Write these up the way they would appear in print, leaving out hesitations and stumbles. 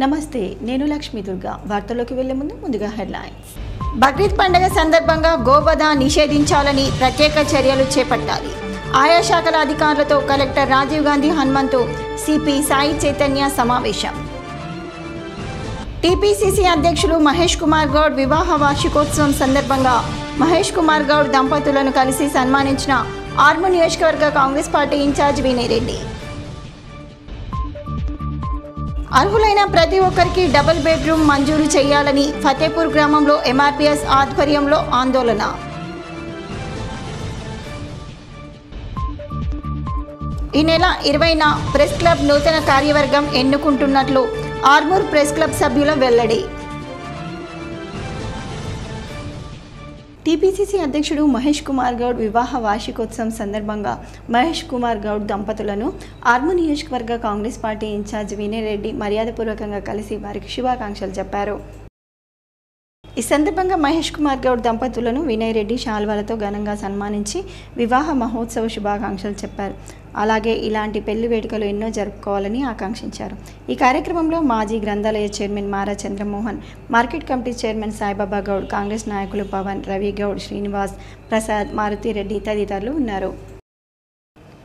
నమస్తే, నేను లక్ష్మీ దుర్గా. వార్తల్లోకి వెళ్లే ముందుగా హెడ్లైన్స్. బక్రీద్ పండుగ సందర్భంగా గోవధ నిషేధించాలని ప్రత్యేక చర్యలు చేపట్టాలి. ఆయా శాఖల అధికారులతో కలెక్టర్ రాజీవ్ గాంధీ హనుమంతు సిపి సాయి చైతన్య సమావేశం. టీపీసీసీ అధ్యక్షులు మహేష్ కుమార్ గౌడ్ వివాహ వార్షికోత్సవం సందర్భంగా మహేష్ కుమార్ గౌడ్ దంపతులను కలిసి సన్మానించిన ఆర్మూర్ నియోజకవర్గ కాంగ్రెస్ పార్టీ ఇన్ఛార్జ్ వినయ్ రెడ్డి. అర్హులైన ప్రతి ఒక్కరికి డబుల్ బెడ్రూమ్ మంజూరు చేయాలని ఫతేపూర్ గ్రామంలో ఎంఆర్పీఎస్ ఆధ్వర్యంలో ఆందోళన. ఈ నెల 20న ప్రెస్ క్లబ్ నూతన కార్యవర్గం ఎన్నుకుంటున్నట్లు ఆర్మూర్ ప్రెస్ క్లబ్ సభ్యుల వెల్లడి. టీపీసీసీ అధ్యక్షుడు మహేష్ కుమార్ గౌడ్ వివాహ వార్షికోత్సవం సందర్భంగా మహేష్ కుమార్ గౌడ్ దంపతులను ఆర్మూర్ నియోజకవర్గ కాంగ్రెస్ పార్టీ ఇన్ఛార్జ్ వినయ్ రెడ్డి మర్యాదపూర్వకంగా కలిసి వారికి శుభాకాంక్షలు చెప్పారు. ఈ సందర్భంగా మహేష్ కుమార్ గౌడ్ దంపతులను వినయ్ రెడ్డి శాల్వాలతో ఘనంగా సన్మానించి వివాహ మహోత్సవ శుభాకాంక్షలు చెప్పారు. అలాగే ఇలాంటి పెళ్లి వేడుకలు ఎన్నో జరుపుకోవాలని ఆకాంక్షించారు. ఈ కార్యక్రమంలో మాజీ గ్రంథాలయ chairman Mara Chandramohan, market committee chairman Saibaba Goud, Congress నాయకులు పవన్, రవి గౌడ్, శ్రీనివాస్ ప్రసాద్, మారుతిరెడ్డి తదితరులు ఉన్నారు.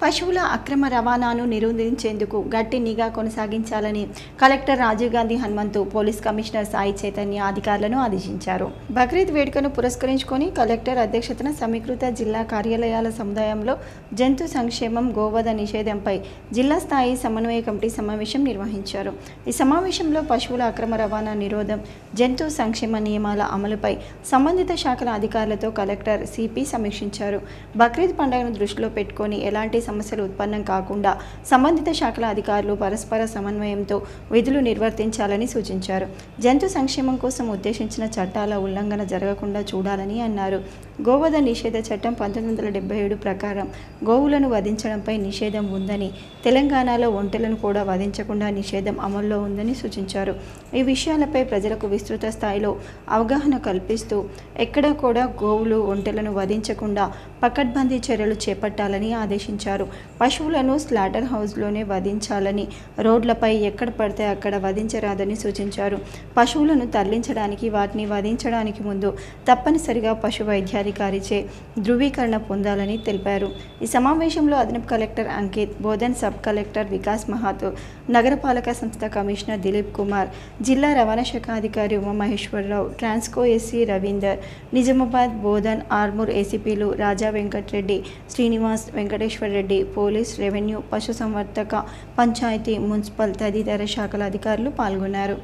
పశువుల అక్రమ రవాణాను నిరోధించేందుకు గట్టి నిఘా కొనసాగించాలని collector Rajiv Gandhi Hanumanthu police commissioner Sai Chaitanya అధికారులను ఆదేశించారు. బక్రీద్ వేడుకను పురస్కరించుకొని కలెక్టర్ అధ్యక్షతన సమీకృత జిల్లా కార్యాలయాల సముదాయంలో జంతు సంక్షేమం, గోవధ నిషేధంపై జిల్లా స్థాయి సమన్వయ కమిటీ సమావేశం నిర్వహించారు. ఈ సమావేశంలో పశువుల అక్రమ రవాణా నిరోధం, జంతు సంక్షేమ నియమాల అమలుపై సంబంధిత శాఖల అధికారులతో కలెక్టర్ సిపి సమీక్షించారు. బక్రీద్ పండుగను దృష్టిలో పెట్టుకొని ఎలాంటి సమస్యలు ఉత్పన్నం కాకుండా సంబంధిత శాఖల అధికారులు పరస్పర సమన్వయంతో విధులు నిర్వర్తించాలని సూచించారు. జంతు సంక్షేమం కోసం ఉద్దేశించిన చట్టాల ఉల్లంఘన జరగకుండా చూడాలని అన్నారు. గోవధ నిషేధ చట్టం 1977 ప్రకారం గోవులను వధించడంపై నిషేధం ఉందని, తెలంగాణలో ఒంటెలను కూడా వధించకుండా నిషేధం అమల్లో ఉందని సూచించారు. ఈ విషయాలపై ప్రజలకు విస్తృత స్థాయిలో అవగాహన కల్పిస్తూ ఎక్కడా కూడా గోవులు, ఒంటెలను వధించకుండా పకడ్బందీ చర్యలు చేపట్టాలని ఆదేశించారు. పశువులను స్లాటర్ హౌస్లోనే వధించాలని, రోడ్లపై ఎక్కడ పడితే అక్కడ వధించరాదని సూచించారు. పశువులను తరలించడానికి, వాటిని వధించడానికి ముందు తప్పనిసరిగా పశు వైద్యాధికారిచే ధృవీకరణ పొందాలని తెలిపారు. ఈ సమావేశంలో అదనపు collector Ankit, Bodhan sub collector Vikas Mahato, నగరపాలక సంస్థ కమిషనర్ దిలీప్ కుమార్, జిల్లా రవాణా శాఖ అధికారి ఉమామహేశ్వరరావు, ట్రాన్స్కో ఎస్సీ రవీందర్, నిజామాబాద్, బోధన్, ఆర్మూర్ ఏసీపీలు రాజా వెంకటరెడ్డి, శ్రీనివాస్, వెంకటేశ్వర రెడ్డి, పోలీస్, రెవెన్యూ, పశుసంవర్ధక, పంచాయతీ, మున్సిపల్ తదితర శాఖల అధికారులు పాల్గొన్నారు.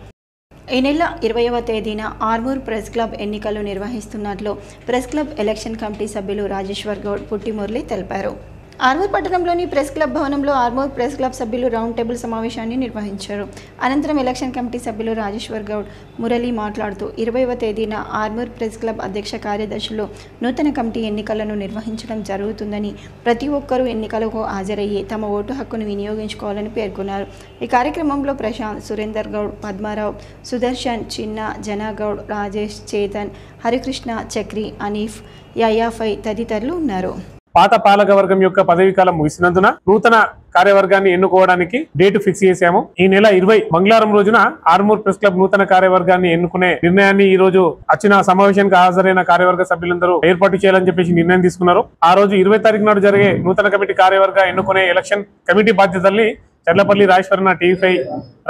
ఈ నెల 20వ తేదీన ఆర్మూర్ ప్రెస్ క్లబ్ ఎన్నికలు నిర్వహిస్తున్నట్లు ప్రెస్ క్లబ్ ఎలక్షన్ కమిటీ సభ్యులు రాజేశ్వర్ గౌడ్, పుట్టి మురళి తెలిపారు. ఆర్మూర్ పట్టణంలోని ప్రెస్ క్లబ్ భవనంలో ఆర్మూర్ ప్రెస్ క్లబ్ సభ్యులు రౌండ్ టేబుల్ సమావేశాన్ని నిర్వహించారు. అనంతరం ఎలక్షన్ కమిటీ సభ్యులు రాజేశ్వర్ గౌడ్, మురళి మాట్లాడుతూ 20వ తేదీన ఆర్మూర్ ప్రెస్ క్లబ్ అధ్యక్ష కార్యదర్శులు నూతన కమిటీ ఎన్నికలను నిర్వహించడం జరుగుతుందని, ప్రతి ఒక్కరూ ఎన్నికలకు హాజరయ్యి తమ ఓటు హక్కును వినియోగించుకోవాలని పేర్కొన్నారు. ఈ కార్యక్రమంలో ప్రశాంత్, సురేందర్ గౌడ్, పద్మారావు, సుదర్శన్, చిన్న, జనాగౌడ్, రాజేష్, చేతన్, హరికృష్ణ, చక్రి, అనీఫ్, యాయాఫై తదితరులు ఉన్నారు. పాత పాలకవర్గం యొక్క పదవీకాలం ముగిసినందున నూతన కార్యవర్గాన్ని ఎన్నుకోవడానికి డేట్ ఫిక్స్ చేశాము. ఈ నెల 20 మంగళవారం రోజున ఆర్మూర్ ప్రెస్ క్లబ్ నూతన కార్యవర్గాన్ని ఎన్నుకునే నిర్ణయాన్ని ఈ రోజు వచ్చిన సమావేశానికి హాజరైన కార్యవర్గ సభ్యులందరూ ఏర్పాటు చేయాలని చెప్పేసి నిర్ణయం తీసుకున్నారు. ఆ రోజు 20 తారీఖు నాడు జరిగే నూతన కమిటీ కార్యవర్గ ఎన్నుకునే ఎలక్షన్ కమిటీ బాధ్యతల్ని చర్లపల్లి రాజేశ్వరన్న, టీవీ5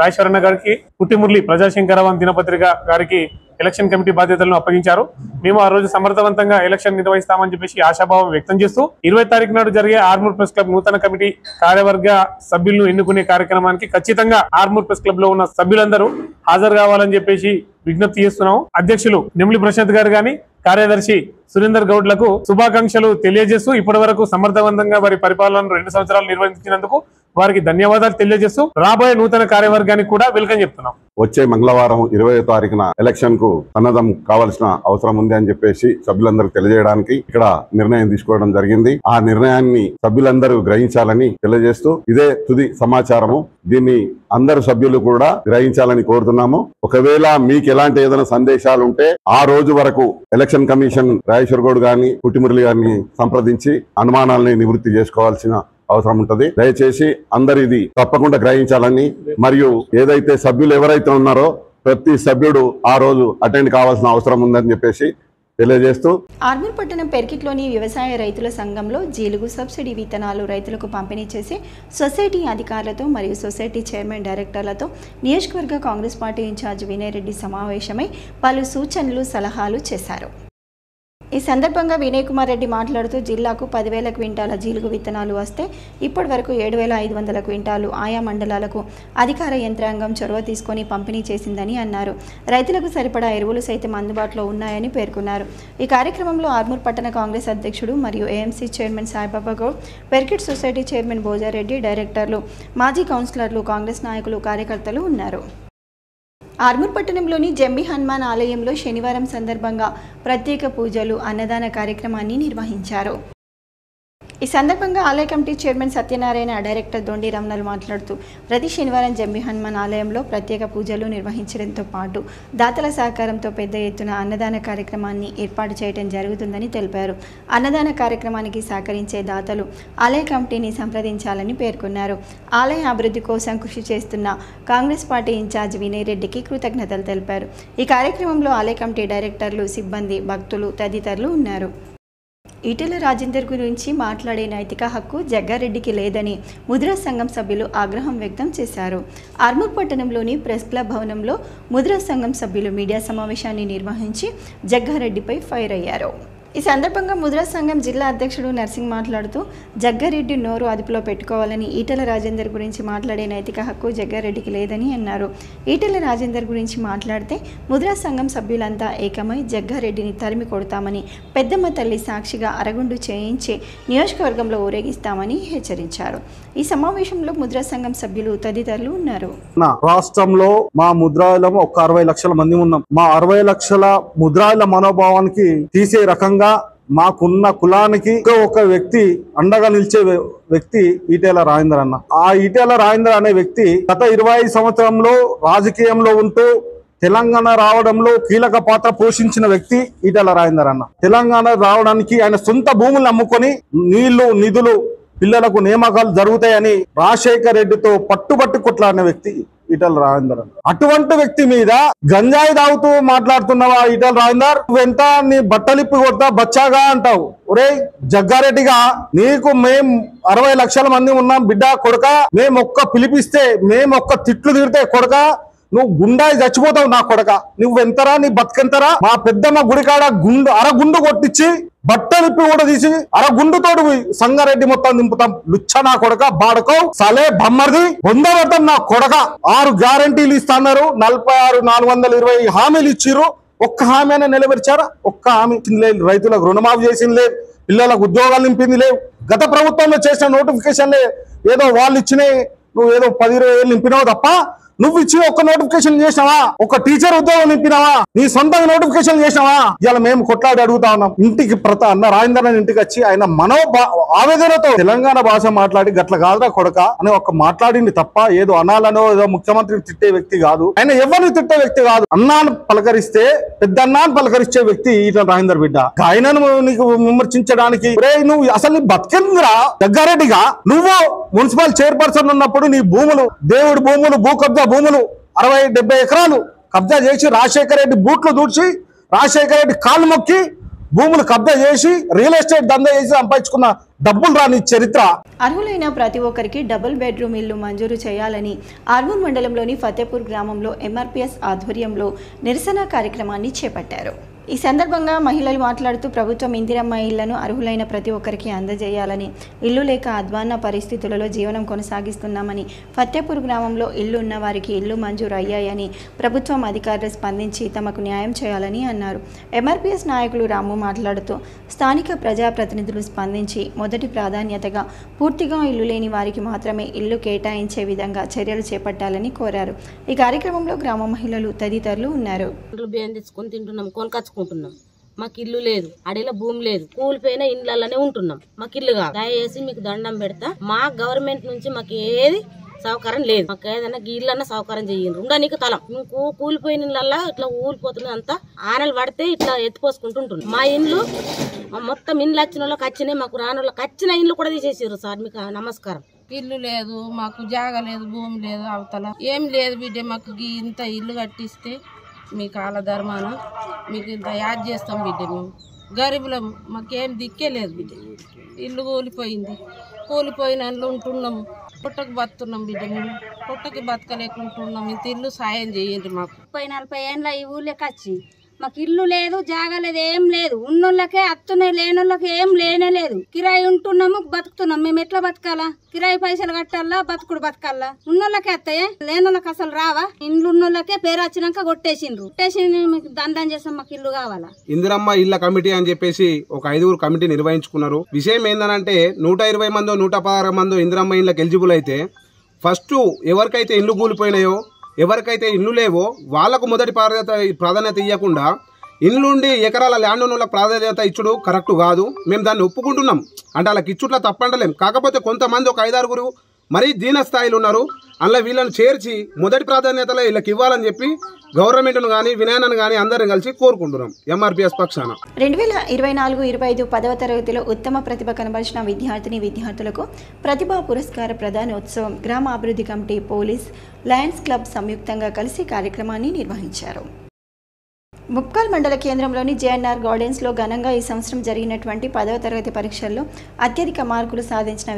రాజేశ్వరన్న గారికి, పుట్టి మురళి, ప్రజాశంకరవన్ దినపత్రిక గారికి ఎలక్షన్ కమిటీ బాధ్యతలను అప్పగించారు. మేము ఆ రోజు సమర్థవంతంగా ఎలక్షన్ నిర్వహిస్తామని చెప్పేసి ఆశాభావం వ్యక్తం చేస్తూ 20 తారీఖు నాడు జరిగే ఆర్మూర్ ప్రెస్ క్లబ్ నూతన కమిటీ కార్యవర్గ సభ్యులను ఎన్నుకునే కార్యక్రమానికి ఖచ్చితంగా ఆర్మూర్ ప్రెస్ క్లబ్ లో ఉన్న సభ్యులందరూ హాజరు కావాలని చెప్పేసి విజ్ఞప్తి చేస్తున్నాము. అధ్యక్షులు నెమ్లి ప్రశాంత్ గారు గాని, కార్యదర్శి సురేందర్ గౌడ్లకు శుభాకాంక్షలు తెలియజేస్తూ ఇప్పటి వరకు సమర్థవంతంగా వారి పరిపాలనను 2 సంవత్సరాలు నిర్వహించినందుకు వారికి ధన్యవాదాలు తెలియజేస్తూ రాబోయే నూతన కార్యవర్గానికి కూడా వెల్కమ్ చెప్తున్నాం. వచ్చే మంగళవారం 20వ తారీఖున ఎలక్షన్ కు సన్నద్ధం కావాల్సిన అవసరం ఉంది అని చెప్పేసి సభ్యులందరూ తెలియజేయడానికి ఇక్కడ నిర్ణయం తీసుకోవడం జరిగింది. ఆ నిర్ణయాన్ని సభ్యులందరూ గ్రహించాలని తెలియజేస్తూ ఇదే తుది సమాచారము. దీన్ని అందరు సభ్యులు కూడా గ్రహించాలని కోరుతున్నాము. ఒకవేళ మీకు ఎలాంటి ఏదైనా సందేశాలు ఉంటే ఆ రోజు వరకు ఎలక్షన్ కమిషన్ రాజేశ్వర్ గౌడ్ గారిని, పుట్టి మురళి గారిని సంప్రదించి అనుమానాలని నివృత్తి చేసుకోవాల్సిన అవసరం ఉంటది. దయచేసి అందరు ఇది తప్పకుండా గ్రహించాలని, మరియు ఏదైతే సభ్యులు ఎవరైతే ఉన్నారో ప్రతి సభ్యుడు ఆ రోజు అటెండ్ కావాల్సిన అవసరం ఉందని చెప్పేసి తెలియజేస్తూ, ఆర్మూర్ పట్టణం పెర్కిట్లోని వ్యవసాయ రైతుల సంఘంలో జీలుగు సబ్సిడీ విత్తనాలు రైతులకు పంపిణీ చేసి సొసైటీ అధికారులతో మరియు సొసైటీ చైర్మన్ డైరెక్టర్లతో నియోజకవర్గ కాంగ్రెస్ పార్టీ ఇన్ఛార్జ్ వినయ్ రెడ్డి సమావేశమై పలు సూచనలు సలహాలు చేశారు. ఈ సందర్భంగా వినయ్ కుమార్ రెడ్డి మాట్లాడుతూ జిల్లాకు 10,000 క్వింటాల జీలుగు విత్తనాలు వస్తే ఇప్పటి వరకు 7,500 క్వింటాలు ఆయా మండలాలకు అధికార యంత్రాంగం చొరవ తీసుకొని పంపిణీ చేసిందని అన్నారు. రైతులకు సరిపడా ఎరువులు సైతం అందుబాటులో ఉన్నాయని పేర్కొన్నారు. ఈ కార్యక్రమంలో ఆర్మూర్ పట్టణ కాంగ్రెస్ అధ్యక్షుడు మరియు AMC chairman Saibaba Goud, Perkit society chairman Bhoja Reddy, డైరెక్టర్లు, మాజీ కౌన్సిలర్లు, కాంగ్రెస్ నాయకులు, కార్యకర్తలు ఉన్నారు. ఆర్మూర్ పట్టణంలోని జంబి హనుమాన్ ఆలయంలో శనివారం సందర్భంగా ప్రత్యేక పూజలు, అన్నదాన కార్యక్రమాన్ని నిర్వహించారు. ఈ సందర్భంగా ఆలయ కమిటీ చైర్మన్ సత్యనారాయణ, డైరెక్టర్ దొండి రమణలు మాట్లాడుతూ ప్రతి శనివారం జంబి హనుమాన్ ఆలయంలో ప్రత్యేక పూజలు నిర్వహించడంతో పాటు దాతల సహకారంతో పెద్ద ఎత్తున అన్నదాన కార్యక్రమాన్ని ఏర్పాటు చేయడం జరుగుతుందని తెలిపారు. అన్నదాన కార్యక్రమానికి సహకరించే దాతలు ఆలయ కమిటీని సంప్రదించాలని పేర్కొన్నారు. ఆలయ అభివృద్ధి కోసం కృషి చేస్తున్న కాంగ్రెస్ పార్టీ ఇన్ఛార్జ్ వినయ్ రెడ్డికి కృతజ్ఞతలు తెలిపారు. ఈ కార్యక్రమంలో ఆలయ కమిటీ డైరెక్టర్లు, సిబ్బంది, భక్తులు తదితరులు ఉన్నారు. ఈటెల రాజేందర్ గురించి మాట్లాడే నైతిక హక్కు జగ్గారెడ్డికి లేదని ముద్రా సంఘం సభ్యులు ఆగ్రహం వ్యక్తం చేశారు. ఆర్మూర్ పట్టణంలోని ప్రెస్ క్లబ్ భవనంలో ముద్రా సంఘం సభ్యులు మీడియా సమావేశాన్ని నిర్వహించి జగ్గారెడ్డిపై ఫైర్ అయ్యారు. ఈ సందర్భంగా ముద్రా సంఘం జిల్లా అధ్యక్షుడు నర్సింగ్ మాట్లాడుతూ జగ్గారెడ్డి నోరు అదుపులో పెట్టుకోవాలని, ఈటెల రాజేందర్ గురించి మాట్లాడే నైతిక హక్కు జగ్గారెడ్డికి లేదని అన్నారు. ఈటెల రాజేందర్ గురించి మాట్లాడితే ముద్రా సంఘం సభ్యులంతా ఏకమై జగ్గారెడ్డిని తరిమి కొడతామని, పెద్దమ్మ తల్లి సాక్షిగా అరగుండు చేయించి నియోజకవర్గంలో ఊరేగిస్తామని హెచ్చరించారు. ఈ సమావేశంలో ముద్రా సంఘం సభ్యులు తదితరులు ఉన్నారు. రాష్ట్రంలో మా ముద్రాయిలం ఒక 60 లక్షల మంది ఉన్నాం. మా 60 లక్షల ముద్రాయిల మనోభావానికి తీసే రకంగా మాకున్న కులానికి ఒక వ్యక్తి అండగా నిలిచే వ్యక్తి ఈటెల రాజేందర్ అన్న. ఆ ఈటెల రాజేందర్ అనే వ్యక్తి గత 25 సంవత్సరంలో రాజకీయంలో ఉంటూ తెలంగాణ రావడంలో కీలక పాత్ర పోషించిన వ్యక్తి ఈటెల రాజేందర్ అన్న. తెలంగాణ రావడానికి ఆయన సొంత భూములు అమ్ముకొని నీళ్లు, నిధులు, పిల్లలకు నియామకాలు జరుగుతాయని రాజశేఖర్ రెడ్డితో పట్టుబట్టి కొట్లాడిన వ్యక్తి ఈటెల రాజేందర్. అటువంటి వ్యక్తి మీద గంజాయి తాగుతూ మాట్లాడుతున్నావా ఈటెల రాజేందర్? నువ్వెంత నీ బట్టలిప్పి కొడతా బచ్చాగా అంటావు. ఒరే జగ్గారెడ్డిగా, నీకు మేం 60 లక్షల మంది ఉన్నాం బిడ్డ కొడక. మేము ఒక్క పిలిపిస్తే, మేము ఒక్క తిట్లు తిడితే కొడక నువ్వు గుండాయి చచ్చిపోతావు నా కొడక. నువ్వెంతరా, నీ బతుకెంతరా? మా పెద్దమ్మ గుడికాడ అరగుండు కొట్టించి బట్టలిప్పి కూడా తీసి అరగుండుతోడు సంగారెడ్డి మొత్తం దింపుతాం. లుచ్చ నా కొడక, బాడుకో సలే బమ్మర్ది పొందబడతాం నా కొడక. 6 గ్యారంటీలు ఇస్తున్నారు, 46,420 హామీలు ఇచ్చిర్రు. ఒక్క హామీ అయినా నిలబెరిచారా? ఒక్క హామీ లేదు. రైతులకు రుణమాఫీ చేసింది లేదు, పిల్లలకు ఉద్యోగాలు నింపింది లేవు. గత ప్రభుత్వంలో చేసిన నోటిఫికేషన్లే ఏదో వాళ్ళు ఇచ్చినాయి, నువ్వు ఏదో 10-20 వేలు నింపినావు తప్ప నువ్వు ఇచ్చి ఒక్క నోటిఫికేషన్ చేసినావా? ఒక టీచర్ ఉద్యోగం నింపినావా? నీ సొంతంగా నోటిఫికేషన్ చేసినావా? ఇలా మేము కొట్లాడి అడుగుతా ఉన్నాం. ఇంటికి అన్న రాజేందర్ ఇంటికి వచ్చి ఆయన ఆవేదనతో తెలంగాణ భాష మాట్లాడి గట్ల కాదురా కొడక అని ఒక మాట్లాడింది తప్ప ఏదో అనాలనో ఏదో ముఖ్యమంత్రిని తిట్టే వ్యక్తి కాదు. ఆయన ఎవరిని తిట్టే వ్యక్తి కాదు. అన్నాను పలకరిస్తే పెద్ద అన్నాను పలకరించే వ్యక్తి ఈటెల రాజేందర్ బిడ్డ. ఆయనను నీకు విమర్శించడానికి నువ్వు అసలు నీ బతికేంద్రా జగ్గారెడ్డిగా? నువ్వు మున్సిపల్ చైర్పర్సన్ ఉన్నప్పుడు నీ భూములు, దేవుడి భూములు, భూ కబ్జా భూములు 60-70 ఎకరాలు కబ్జా చేసి రాజశేఖర రెడ్డి బూట్లు దూడ్చి రాజశేఖర రెడ్డి కాళ్ళు మొక్కి భూములు కబ్జా చేసి రియల్ ఎస్టేట్ దందా చేసి సంపాదించుకున్న డబ్బులు రాని చరిత్ర. అర్హులైన ప్రతి ఒక్కరికి డబుల్ బెడ్రూమ్ ఇల్లు మంజూరు చేయాలని ఆర్మూర్ మండలంలోని ఫతేపూర్ గ్రామంలో ఎంఆర్పీఎస్ ఆధ్వర్యంలో నిరసన కార్యక్రమాన్ని చేపట్టారు. ఈ సందర్భంగా మహిళలు మాట్లాడుతూ ప్రభుత్వం ఇందిరమ్మ ఇళ్లను అర్హులైన ప్రతి ఒక్కరికి అందజేయాలని, ఇల్లు లేక అధ్వాన్న పరిస్థితులలో జీవనం కొనసాగిస్తున్నామని, ఫతేపూర్ గ్రామంలో ఇల్లు ఉన్న వారికి ఇల్లు మంజూరు అయ్యాయని ప్రభుత్వం అధికారులు స్పందించి తమకు న్యాయం చేయాలని అన్నారు. ఎంఆర్పీఎస్ నాయకులు రాము మాట్లాడుతూ స్థానిక ప్రజాప్రతినిధులు స్పందించి మొదటి ప్రాధాన్యతగా పూర్తిగా ఇల్లు లేని వారికి మాత్రమే ఇల్లు కేటాయించే విధంగా చర్యలు చేపట్టాలని కోరారు. ఈ కార్యక్రమంలో గ్రామ మహిళలు తదితరులు ఉన్నారు. మాకు ఇల్లు లేదు, అడిలో భూమి లేదు, కూలిపోయిన ఇండ్లలోనే ఉంటున్నాం. మాకు ఇల్లు కాదు. దయచేసి మీకు దండం పెడతా, మా గవర్నమెంట్ నుంచి మాకు ఏది సౌకర్యం లేదు. మాకు ఏదైనా ఇళ్ళన్నా సౌకర్యం చెయ్యండి. ఉండడానికి తలం కూలిపోయిన ఇళ్ళల్లా ఇట్లా ఊలిపోతుంది. అంతా ఆనలు పడితే ఇట్లా ఎత్తిపోసుకుంటుంటుంది. మా ఇండ్లు మొత్తం ఇండ్లు వచ్చిన వాళ్ళకి వచ్చినాయి, మాకు రాని వాళ్ళకి వచ్చిన ఇండ్లు కూడా తీసేసారు సార్. మీకు నమస్కారం. ఇల్లు లేదు, మాకు జాగా లేదు, భూమి లేదు, అవతల ఏం లేదు బిడ్డ. మాకు ఇంత ఇల్లు కట్టిస్తే మీ కాల ధర్మానం మీకు ఇంత యాద్ చేస్తాం బిడ్డ. మేము గరీబులం, మాకేం దిక్కే లేదు బిడ్డ. ఇల్లు కూలిపోయిన ఉంటున్నాము, పుట్టకు బతున్నాం బిడ్డ. మేము పుట్టకి బతకలేకుంటున్నాం. ఇంత ఇల్లు సాయం చేయండి మాకు. 30-40 ఏళ్ళ ఈ ఊళ్ళకి వచ్చి మాకు ఇల్లు లేదు, జాగా లేదు, ఏం లేదు. ఉన్నోళ్ళకే అత్తున్నాయి, లేనోళ్ళకి ఏం లేనే లేదు. కిరాయి ఉంటున్నాము, బతుకుతున్నాం. మేము ఎట్లా బతకాలా? కిరాయి పైసలు కట్టాలా, బతకాలా? ఉన్నోళ్ళకే అత్తయ్య, లేనోళ్ళకి అసలు రావా? ఇండ్లు ఉన్నోళ్ళకే పేరు వచ్చినాక కొట్టేసి మీకు దండం చేస్తాం. మాకు ఇల్లు కావాలా? ఇందిరమ్మ ఇళ్ల కమిటీ అని చెప్పేసి ఒక 5 కమిటీ నిర్వహించుకున్నారు. విషయం ఏంటంటే 120 మందో 116 మందో ఇందిరమ్మ ఇళ్ళకి ఎలిజిబుల్ అయితే ఫస్ట్ ఎవరికైతే ఇల్లు కూలిపోయినాయో, ఎవరికైతే ఇల్లు లేవో వాళ్ళకు మొదటి ప్రాధాన్యత ఇవ్వకుండా ఇల్లుండి ఎకరాల ల్యాండ్ ఉన్న వాళ్ళకి ప్రాధాన్యత ఇచ్చుడు కరెక్ట్ కాదు. మేము దాన్ని ఒప్పుకుంటున్నాం. అంటే వాళ్ళకి ఇచ్చుట్లా తప్పంటలేం. కాకపోతే కొంతమంది ఒక 5-6 మరీ దీన స్థాయిలో ఉన్నారు. అలా వీళ్ళని చేర్చి మొదటి ప్రాధాన్యతలో వీళ్ళకి ఇవ్వాలని చెప్పి గవర్నమెంట్ను కానీ వినయాన్ని కానీ అందరిని కలిసి కోరుకుంటున్నాం ఎంఆర్పిఎస్ పక్షాన. 2024-25 10వ తరగతిలో ఉత్తమ ప్రతిభ కనబరిచిన విద్యార్థులకు ప్రతిభా పురస్కార ప్రదానోత్సవం గ్రామాభివృద్ధి కమిటీ, పోలీస్, లయన్స్ క్లబ్ సంయుక్తంగా కలిసి కార్యక్రమాన్ని నిర్వహించారు. ముప్కాల్ మండల కేంద్రంలోని జేఎన్ఆర్ గార్డెన్స్లో ఘనంగా ఈ సంవత్సరం జరిగినటువంటి 10వ తరగతి పరీక్షల్లో అత్యధిక మార్కులు సాధించిన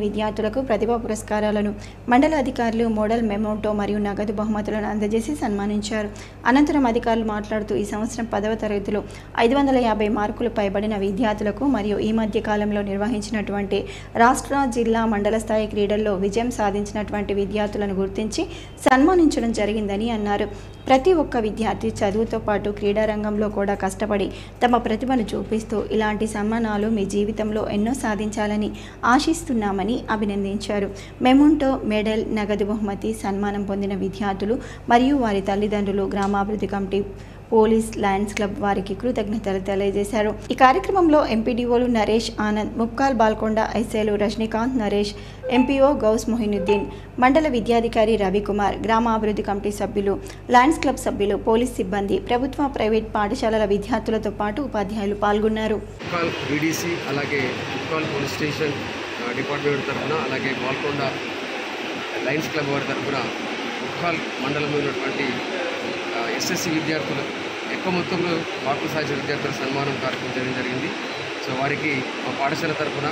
విద్యార్థులకు ప్రతిభా పురస్కారాలను మండల అధికారులు మోడల్ మెమోటో మరియు నగదు బహుమతులను అందజేసి సన్మానించారు. అనంతరం అధికారులు మాట్లాడుతూ ఈ సంవత్సరం 10వ తరగతిలో 550 మార్కులు పైబడిన విద్యార్థులకు మరియు ఈ మధ్య కాలంలో నిర్వహించినటువంటి రాష్ట్ర, జిల్లా, మండల స్థాయి క్రీడల్లో విజయం సాధించినటువంటి విద్యార్థులను గుర్తించి సన్మానించడం జరిగిందని అన్నారు. ప్రతి ఒక్క విద్యార్థి చదువుతో పాటు క్రీడారంగంలో కూడా కష్టపడి తమ ప్రతిభను చూపిస్తూ ఇలాంటి సన్మానాలు మీ జీవితంలో ఎన్నో సాధించాలని ఆశిస్తున్నామని అభినందించారు. మెమోంటో, మెడల్, నగదు బహుమతి, సన్మానం పొందిన విద్యార్థులు మరియు వారి తల్లిదండ్రులు, గ్రామాభివృద్ధి కమిటీ, పోలీస్, లయన్స్ క్లబ్ వారికి కృతజ్ఞతలు తెలియజేశారు. ఈ కార్యక్రమంలో ఎంపీడీఓలు నరేష్ ఆనంద్, ముప్కాల్ బాల్కొండ ఎస్ఏలు రజనీకాంత్, నరేష్, ఎంపీఓ గౌస్ మొహినుద్దీన్, మండల విద్యాధికారి రవికుమార్, గ్రామాభివృద్ధి కమిటీ సభ్యులు, లయన్స్ క్లబ్ సభ్యులు, పోలీస్ సిబ్బంది, ప్రభుత్వ, ప్రైవేట్ పాఠశాలల విద్యార్థులతో పాటు ఉపాధ్యాయులు పాల్గొన్నారు. అలాగే ముప్కాల్ పోలీస్ స్టేషన్ డిపార్ట్మెంట్ తరఫున, అలాగే బాల్కొండ లయన్స్ క్లబ్ వారి తరఫున ముప్కాల్ మండలంలో ఉన్నటువంటి ఎస్ఎస్సి విద్యార్థులు ఎక్కువ మొత్తంలో మార్కులు సాధించిన విద్యార్థుల సన్మానం కార్యక్రమం చేయడం జరిగింది. సో వారికి మా పాఠశాల తరఫున,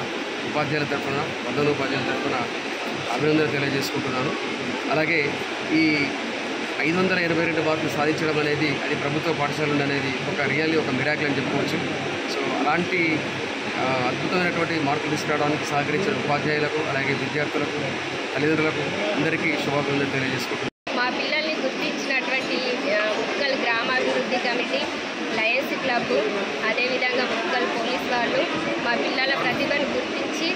ఉపాధ్యాయుల తరఫున, ఉపాధ్యాయుల తరఫున అభినందనలు తెలియజేసుకుంటున్నాను. అలాగే ఈ 582 మార్కులు సాధించడం అనేది అది ప్రభుత్వ పాఠశాల అనేది ఒక మిరాకిల్ అని చెప్పుకోవచ్చు. సో అలాంటి అద్భుతమైనటువంటి మార్కులు తీసుకురావడానికి సహకరించిన ఉపాధ్యాయులకు, అలాగే విద్యార్థులకు, తల్లిదండ్రులకు అందరికీ శుభాకాంక్షలు తెలియజేసుకుంటున్నాను. మా పిల్లల్ని గుర్తించినటువంటి ముప్కల్ గ్రామాభివృద్ధి కమిటీ, లయన్స్ క్లబ్, అదేవిధంగా ముప్కల్ పోలీస్ వాళ్ళు మా పిల్లల ప్రతిభను గుర్తించి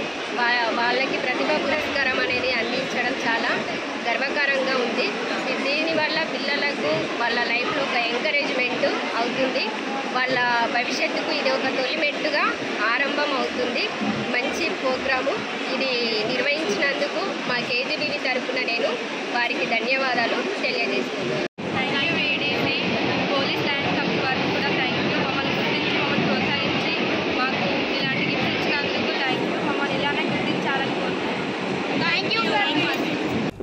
వాళ్ళకి ప్రతిభా పురస్కారం అనేది అందించడం చాలా గర్వకారంగా ఉంది. దీనివల్ల పిల్లలకు వాళ్ళ లైఫ్లో ఒక ఎంకరేజ్మెంట్ అవుతుంది. వాళ్ళ భవిష్యత్తుకు ఇది ఒక తొలిమెట్టుగా ఆరంభం అవుతుంది. మంచి ప్రోగ్రాము ఇది నిర్వహించినందుకు మా కేజీబీవీ తరఫున నేను వారికి ధన్యవాదాలు తెలియజేస్తున్నాను. పోలీస్ లయన్స్ క్లబ్ వారికి కూడా థ్యాంక్ యూ. మమ్మల్ని గుర్తించి, మమ్మల్ని ప్రోత్సహించి మాకు ఇలాంటి గిఫ్ట్స్ ఇచ్చినందుకు థ్యాంక్ యూ. మమ్మల్ని ఇలానే గుర్తించాలని కోరుకుంటున్నాను. Thank you very much.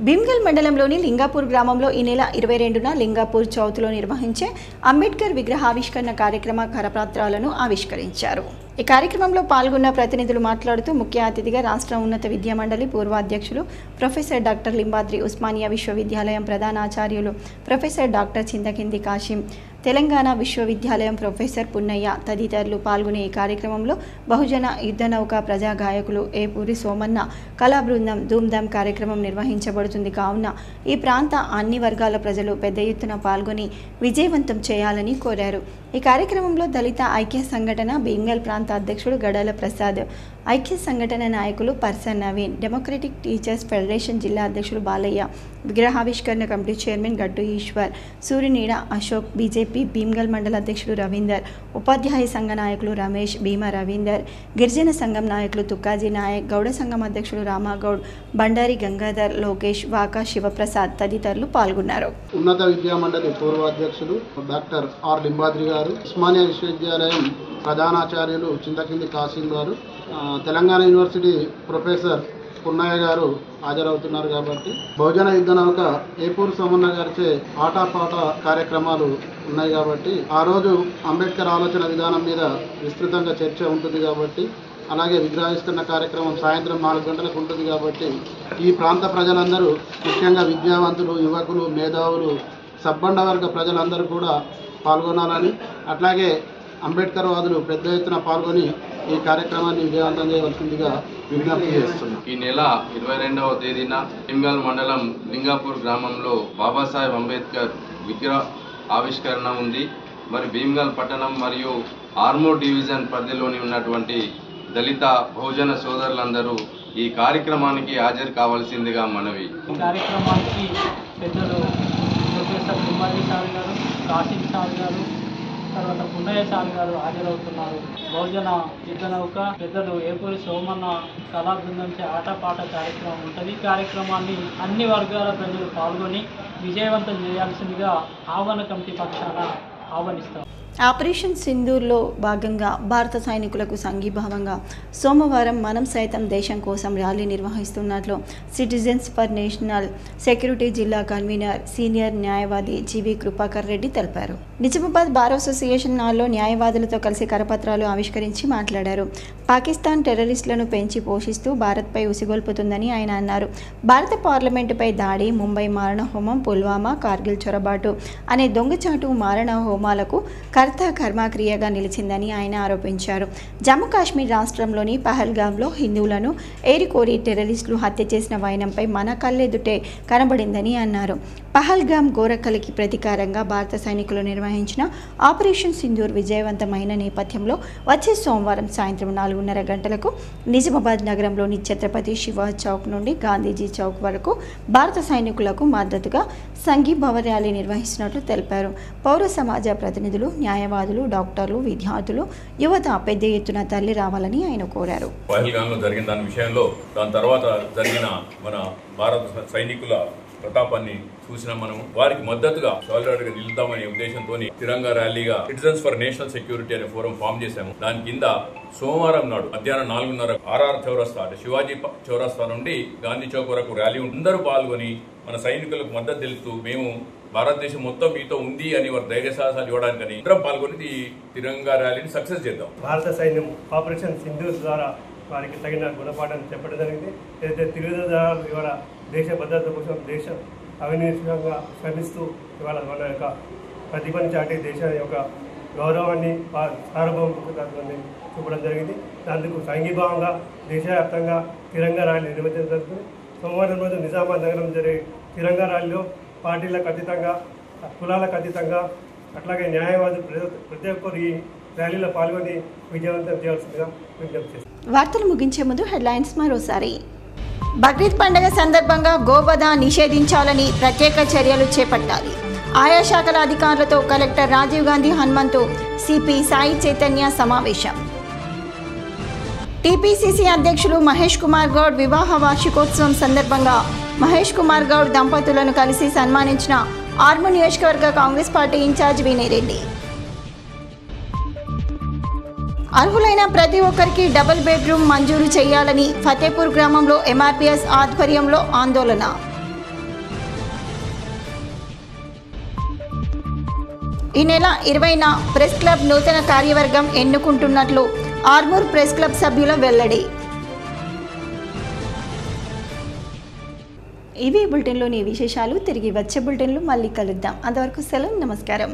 Bheemgal మండలంలోని లింగాపూర్ గ్రామంలో ఈ నెల 22న లింగాపూర్ చౌత్లో నిర్వహించే అంబేద్కర్ విగ్రహావిష్కరణ కార్యక్రమ కరపత్రాలను ఆవిష్కరించారు. ఈ కార్యక్రమంలో పాల్గొన్న ప్రతినిధులు మాట్లాడుతూ ముఖ్య అతిథిగా రాష్ట్ర ఉన్నత విద్యా మండలి పూర్వాధ్యక్షులు ప్రొఫెసర్ డాక్టర్ లింబాద్రి, ఉస్మానియా విశ్వవిద్యాలయం ప్రధానాచార్యులు ప్రొఫెసర్ డాక్టర్ చింతకింది కాశీం, తెలంగాణ విశ్వవిద్యాలయం ప్రొఫెసర్ పున్నయ్య తదితరులు పాల్గొనే ఈ కార్యక్రమంలో బహుజన యుద్ధ నౌక ప్రజా గాయకులు ఏపూరి సోమన్న కళా బృందం ధూమ్ధామ్ కార్యక్రమం నిర్వహించబడుతుంది. కావున ఈ ప్రాంత అన్ని వర్గాల ప్రజలు పెద్ద ఎత్తున పాల్గొని విజయవంతం చేయాలని కోరారు. ఈ కార్యక్రమంలో దళిత ఐక్య సంఘటన భీమ్గల్ ప్రాంత అధ్యక్షుడు గడాల ప్రసాద్, ఐక్య సంఘటన నాయకులు person Naveen, democratic teachers federation జిల్లా అధ్యక్షులు బాలయ్య, విగ్రహావిష్కరణ కమిటీ చైర్మన్ గట్టు ఈశ్వర్, సూర్యనీడ అశోక్, బీజేపీ భీమ్గల్ మండల అధ్యక్షులు రవీందర్, ఉపాధ్యాయ సంఘ నాయకులు రమేష్, భీమా రవీందర్, గిరిజన సంఘం నాయకులు తుక్కాజీ నాయక్, గౌడ సంఘం అధ్యక్షులు రామాగౌడ్, బండారి గంగాధర్, లోకేష్, వాకా శివప్రసాద్ తదితరులు పాల్గొన్నారు. ఉన్నత విద్యా మండలి పూర్వ అధ్యక్షులు డాక్టర్ ఆర్ లింబాద్రి గారు, ఉస్మానియా విశ్వవిద్యాలయం ప్రధానాచార్యులు చింతకింది కాసిం గారు, తెలంగాణ యూనివర్సిటీ ప్రొఫెసర్ పున్నయ్య గారు హాజరవుతున్నారు. కాబట్టి బహుజన యుద్ధ నౌక ఏపూరు సోమన్న గారిచే ఆటపాట కార్యక్రమాలు ఉన్నాయి. కాబట్టి ఆ రోజు అంబేద్కర్ ఆలోచన విధానం మీద విస్తృతంగా చర్చ ఉంటుంది. కాబట్టి అలాగే విగ్రహావిష్కరణ కార్యక్రమం సాయంత్రం 4 గంటలకు ఉంటుంది. కాబట్టి ఈ ప్రాంత ప్రజలందరూ, ముఖ్యంగా విద్యావంతులు, యువకులు, మేధావులు, సబ్బండ వర్గ ప్రజలందరూ కూడా పాల్గొనాలని, అట్లాగే అంబేద్కర్ వాదులు పెద్ద ఎత్తున పాల్గొని ఈ కార్యక్రమాన్ని విజయవంతం చేయవలసిందిగా విజ్ఞప్తి చేస్తున్నాం. ఈ నెల 22వ తేదీన భీమ్గల్ మండలం లింగాపూర్ గ్రామంలో బాబాసాహెబ్ అంబేద్కర్ విగ్రహ ఆవిష్కరణ ఉంది. మరి భీమ్గల్ పట్టణం మరియు ఆర్మూర్ డివిజన్ పరిధిలోని ఉన్నటువంటి దళిత బహుజన సోదరులందరూ ఈ కార్యక్రమానికి హాజరు కావాల్సిందిగా మనవి. ఈ కార్యక్రమానికి పెద్దలు ప్రొఫెసర్ లింబాద్రి సార్ గారు, కాసిం సార్ గారు, తర్వాత పున్నయ్య సార్ గారు హాజరవుతున్నారు. బహుజన యుద్ధ నౌక పెద్దలు ఏపూరి సోమన్న కళా బృందం ఆటపాట కార్యక్రమం ఉంటుంది. ఈ కార్యక్రమాన్ని అన్ని వర్గాల ప్రజలు పాల్గొని విజయవంతం చేయాల్సిందిగా ఆహ్వాన కమిటీ పక్షాన ఆహ్వానిస్తారు. ఆపరేషన్ సింధూర్లో భాగంగా భారత సైనికులకు సంఘీభావంగా సోమవారం మనం సైతం దేశం కోసం ర్యాలీ నిర్వహిస్తున్నట్లు సిటిజన్స్ ఫర్ నేషనల్ సెక్యూరిటీ జిల్లా కన్వీనర్ సీనియర్ న్యాయవాది జీవి కృపాకర్ రెడ్డి తెలిపారు. నిజామాబాద్ బార్ అసోసియేషన్ హాల్లో న్యాయవాదులతో కలిసి కరపత్రాలు ఆవిష్కరించి మాట్లాడారు. పాకిస్తాన్ టెర్రరిస్టులను పెంచి పోషిస్తూ భారత్పై ఉసిగొల్పుతుందని ఆయన అన్నారు. భారత పార్లమెంటుపై దాడి, ముంబై మారణ హోమం, పుల్వామా, కార్గిల్ చొరబాటు అనే దొంగచాటు మారణ హోమాలకు కర్మక్రియగా నిలిచిందని ఆయన ఆరోపించారు. జమ్మూ కాశ్మీర్ రాష్ట్రంలోని పహల్గామ్లో హిందువులను ఏరికోరి టెర్రరిస్టులు హత్య చేసిన వైనంపై మన కళ్ళెదుటే కనబడిందని అన్నారు. పహల్గామ్ ఘోరకలికి ప్రతీకారంగా భారత సైనికులు నిర్వహించిన ఆపరేషన్ సింధూర్ విజయవంతమైన నేపథ్యంలో వచ్చే సోమవారం సాయంత్రం 4:30 గంటలకు నిజామాబాద్ నగరంలోని ఛత్రపతి శివాజీ చౌక్ నుండి గాంధీజీ చౌక్ వరకు భారత సైనికులకు మద్దతుగా సంఘీభావ ర్యాలీ నిర్వహిస్తున్నట్లు తెలిపారు. పౌర సమాజ ప్రతినిధులు, న్యాయవాదులు, డాక్టర్లు, విద్యార్థులు, యువత పెద్ద ఎత్తున తరలి రావాలని ఆయన కోరారు. పహల్గామ్లో జరిగిన దాని విషయంలో, దాని తర్వాత జరిగిన మన భారత సైనికుల ప్రతాపాన్ని చూసిన మనం వారికి మద్దతుగా సాలిడారిటీగా నిలుద్దామనే ఉద్దేశంతో తిరంగా ర్యాలీగా సిటిజన్స్ ఫర్ నేషనల్ సెక్యూరిటీ అనే ఫోరం ఫామ్ చేశాము. దాని కింద సోమవారం నాడు మధ్యాహ్నం 4:30 ఆర్ఆర్ చౌరస్తా అంటే శివాజీ చౌరస్తా నుండి గాంధీ చౌక్ వరకు ర్యాలీ అందరూ పాల్గొని మన సైనికులకు మద్దతు తెలుపుతూ మేము భారతదేశం మొత్తం మీతో ఉంది అని వారు ధైర్య సాహసాలు ఇవ్వడానికని అందరం పాల్గొని ఈ తిరంగా ర్యాలీని సక్సెస్ చేద్దాం. భారత సైన్యం ఆపరేషన్ సింధూర్ ద్వారా వారికి తగిన గుణపాఠం చెప్పడం జరిగింది. ఏదైతే తిరుగుదారులు ఇవాళ దేశ భద్రత కోసం, దేశ అవినీతిగా శ్రమిస్తూ ఇవాళ మన యొక్క ప్రతిభను చాటి దేశ యొక్క గౌరవాన్ని, సార్వభౌమత్వాన్ని చూపడం జరిగింది. అందుకు సంఘీభావంగా దేశవ్యాప్తంగా తిరంగా ర్యాలీ నిర్వహించడం జరుగుతుంది. సోమవారం రోజు నిజామాబాద్ నగరం జరిగే తిరంగా ర్యాలీలో పార్టీలకు అతీతంగా, కులాలకు అతీతంగా, అట్లాగే న్యాయవాదులు ప్రతి ఒక్కరు ఈ ర్యాలీలో పాల్గొని విజయవంతం చేయాల్సిందిగా విజ్ఞప్తి చేస్తారు. వార్తలు ముగించే ముందు హెడ్లైన్స్ మరోసారి. బక్రీద్ పండుగ సందర్భంగా గోవధ నిషేధించాలని ప్రత్యేక చర్యలు చేపట్టాలి. ఆయా శాఖల అధికారులతో కలెక్టర్ రాజీవ్ గాంధీ హనుమంతు, సిపి సాయి చైతన్య సమావేశం. టీపీసీసీ అధ్యక్షులు మహేష్ కుమార్ గౌడ్ వివాహ వార్షికోత్సవం సందర్భంగా మహేష్ కుమార్ గౌడ్ దంపతులను కలిసి సన్మానించిన ఆర్మూర్ నియోజకవర్గ కాంగ్రెస్ పార్టీ ఇన్ఛార్జ్ వీనేరెడ్డి. అర్హులైన ప్రతి ఒక్కరికి డబుల్ బెడ్రూమ్ మంజూరు చేయాలని ఫతేపూర్ గ్రామంలో ఎంఆర్పీఎస్ ఆధ్వర్యంలో ఆందోళన. ఈ నెల 20న ప్రెస్ క్లబ్ నూతన కార్యవర్గం ఎన్నుకుంటున్నట్లు ఆర్మూర్ ప్రెస్ క్లబ్ సభ్యుల వెల్లడి. ఇవి బులెటిన్లోని విశేషాలు. తిరిగి వచ్చే బులెటిన్లు మళ్ళీ కలుద్దాం. అంతవరకు సెలవు, నమస్కారం.